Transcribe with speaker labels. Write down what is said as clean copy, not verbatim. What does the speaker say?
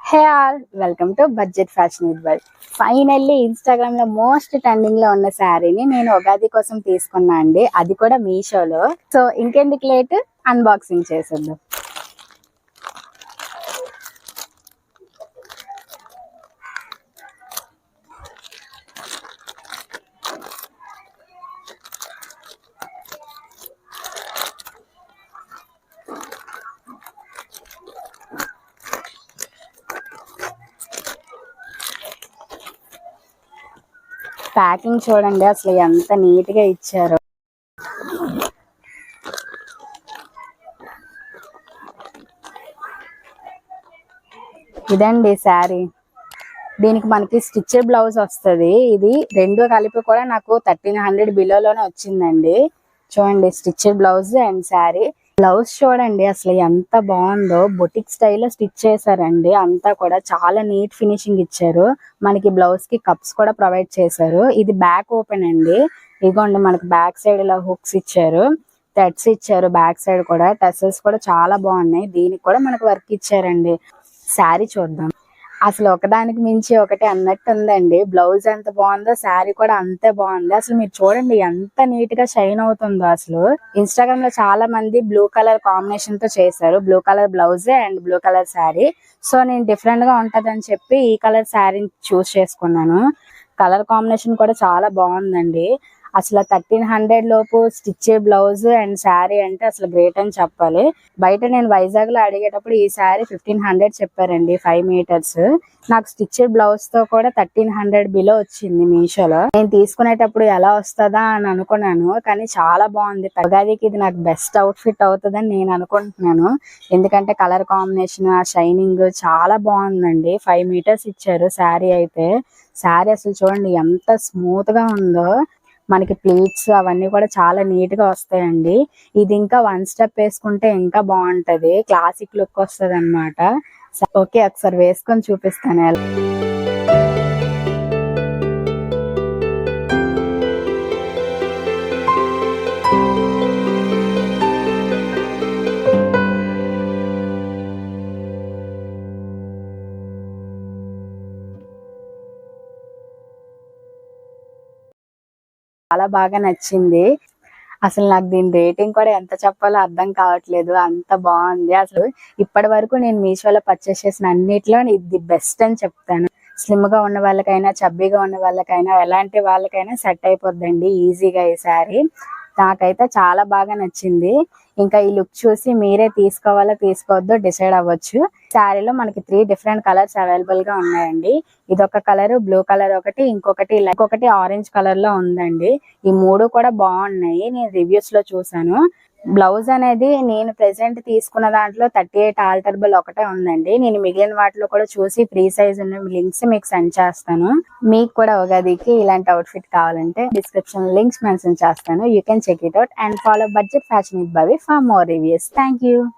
Speaker 1: Hey all welcome to budget fashion with world. Finally Instagram లో most trending లో ఉన్న శారీని నేను ఉగాది కోసం తీసుకున్నా అండి, అది కూడా మీషోలో. సో ఇంకెందుకు లేట్, అన్బాక్సింగ్ చేసేద్దాం. ప్యాకింగ్ చూడండి అసలు ఎంత నీట్ గా ఇచ్చారో. ఇదండి శారీ. దీనికి మనకి స్టిచ్డ్ బ్లౌజ్ వస్తుంది. ఇది రెండు కలిపి కూడా నాకు 1300 బిలోలోనే వచ్చిందండి. చూడండి, stitched blouse and sari. Blouse చూడండి అసలు ఎంత బాగుందో, బొటిక్ స్టైల్లో స్టిచ్ చేశారండి. అంతా కూడా చాలా నీట్ ఫినిషింగ్ ఇచ్చారు. మనకి బ్లౌజ్ కి కప్స్ కూడా ప్రొవైడ్ చేశారు. ఇది బ్యాక్ ఓపెన్ అండి. ఇదిగోండి, మనకి బ్యాక్ సైడ్ ఇలా హుక్స్ ఇచ్చారు, థ్రెడ్స్ ఇచ్చారు. బ్యాక్ సైడ్ కూడా టెసల్స్ కూడా చాలా బాగున్నాయి. దీనికి కూడా మనకు వర్క్ ఇచ్చారండి. శారీ చూద్దాం. అసలు ఒకదానికి మించి ఒకటి అన్నట్టు ఉందండి. బ్లౌజ్ ఎంత బాగుందో శారీ కూడా అంతే బాగుంది. అసలు మీరు చూడండి ఎంత నీట్ గా షైన్ అవుతుందో. అసలు ఇన్స్టాగ్రామ్ లో చాలా మంది బ్లూ కలర్ కాంబినేషన్ తో చేశారు, blue colour blouse and blue colour sari. So నేను డిఫరెంట్ గా ఉంటదని చెప్పి ఈ కలర్ శారీని చూస్ చేసుకున్నాను. కలర్ కాంబినేషన్ కూడా చాలా బాగుందండి. అసలు 1300 లోపు స్టిచ్ బ్లౌజ్ అండ్ శారీ అంటే అసలు గ్రేట్ అని చెప్పాలి. బయట నేను వైజాగ్ లో అడిగేటప్పుడు ఈ శారీ 1500 చెప్పారండి, 5 మీటర్స్. నాకు స్టిచ్డ్ బ్లౌజ్ తో కూడా 1300 బిలో వచ్చింది మీషోలో. నేను తీసుకునేటప్పుడు ఎలా వస్తుందా అని అనుకున్నాను, కానీ చాలా బాగుంది. ఉగాదికి ఇది నాకు బెస్ట్ అవుట్ ఫిట్ అవుతుందని నేను అనుకుంటున్నాను. ఎందుకంటే కలర్ కాంబినేషన్, ఆ షైనింగ్ చాలా బాగుందండి. 5 మీటర్స్ ఇచ్చారు శారీ అయితే. శారీ అసలు చూడండి ఎంత స్మూత్ గా ఉందో. మనకి ప్లీట్స్ అవన్నీ కూడా చాలా నీట్ గా వస్తాయండి. ఇది ఇంకా 1 స్టెప్ వేసుకుంటే ఇంకా బాగుంటది, క్లాసిక్ లుక్ వస్తుంది అనమాట. ఓకే, ఒకసారి వేసుకొని చూపిస్తాను. చాలా బాగా నచ్చింది. అసలు నాకు దీని రేటింగ్ కూడా ఎంత చెప్పాలో అర్థం కావట్లేదు, అంత బాగుంది. అసలు ఇప్పటి వరకు నేను మీషోలో పర్చేస్ చేసిన అన్నిట్లో ఇది బెస్ట్ అని చెప్తాను. స్లిమ్ గా ఉన్న వాళ్ళకైనా, చబ్బీగా ఉన్న వాళ్ళకైనా, ఎలాంటి వాళ్ళకైనా సెట్ అయిపోద్దండి ఈజీగా ఈ శారీ. నాకైతే చాలా బాగా నచ్చింది. ఇంకా ఈ లుక్ చూసి మీరే తీసుకోవాలో తీసుకోవద్దో డిసైడ్ అవ్వచ్చు. శారీలో మనకి 3 డిఫరెంట్ కలర్స్ అవైలబుల్ గా ఉన్నాయండి. ఇదొక కలర్, బ్లూ కలర్ ఒకటి, ఇంకొకటి ఆరెంజ్ కలర్ లో ఉందండి. ఈ 3 కూడా బాగున్నాయి, నేను రివ్యూస్ లో చూసాను. బ్లౌజ్ అనేది నేను ప్రెసెంట్ తీసుకున్న దాంట్లో 38 ఆల్టరబుల్ ఒకటే ఉందండి. నేను మిగిలిన వాటిలో కూడా చూసి ఫ్రీ సైజ్ ఉన్న లింక్స్ మీకు సెండ్ చేస్తాను. మీకు కూడా ఉగాదికి ఇలాంటి అవుట్ ఫిట్ కావాలంటే డిస్క్రిప్షన్ లింక్స్ మెన్షన్ చేస్తాను. You can check it out and follow budget fashion with Bhavi for more reviews. Thank you.